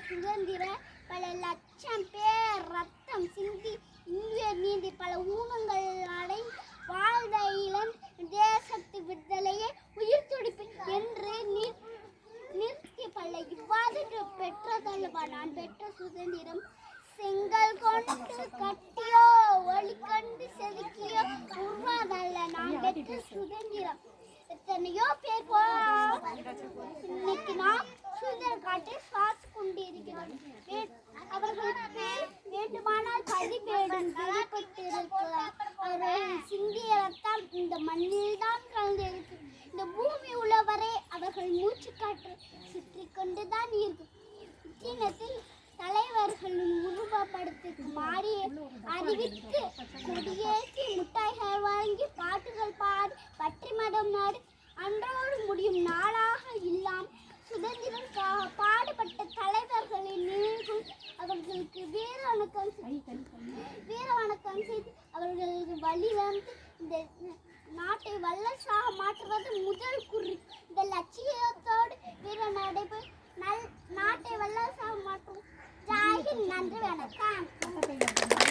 சுதந்திர பல லட்சம் பேர் ரத்தம் சிந்தி இந்திய நீந்தி பல ஊனங்கள் அடை வாழ்ந்த இளம் தேசத்து விடுதலையை உயிர் துடிப்பு என்று நிறுத்தி பல இவ்வாறு பெற்றதல்லவா நான் பெற்ற சுதந்திரம். செங்கல் கொண்டு கட்டியோ ஒளி கண்டு செதுக்கியோ உருவாதல்ல நான் பெற்ற சுதந்திரம். எத்தனையோ பேர் இன்னைக்கு நாம் சுதந்திர காட்டை சுவாசி கொண்டிருக்கிறோம். அவர்களுக்கு வேண்டுமானால் பதிவேடும் வெளிப்பட்டிருக்கலாம். அவர்கள் சிந்திய ரத்தம் இந்த மண்ணில் தான் கலந்திருக்கு. இந்த பூமி உள்ளவரை அவர்கள் மூச்சு காற்று சுற்றி கொண்டுதான் இருக்கும். இத்தினத்தில் தலைவர்களின் உருவப்படுத்துக்கு மாறி அறிவித்து கொடியேற்றி முட்டாய்கள் வாங்கி பாட்டுகள் பாடி பற்றி மதம் நாடு அன்றோடு முடியும் நாளாக இல்லாம் சுதந்திரம்காக பாடுபட்ட தலைவர்களின் நினைவு அவர்களுக்கு வீர வணக்கம் செய்து அவர்களுக்கு வழிவந்து இந்த நாட்டை வல்லரசாக மாற்றுவது முதல் குறி. இந்த லட்சியத்தோடு வீர நடைபெறும் நாட்டை வல்லரசாக மாற்றும். ஜாகிர், நன்றி, வணக்கம்.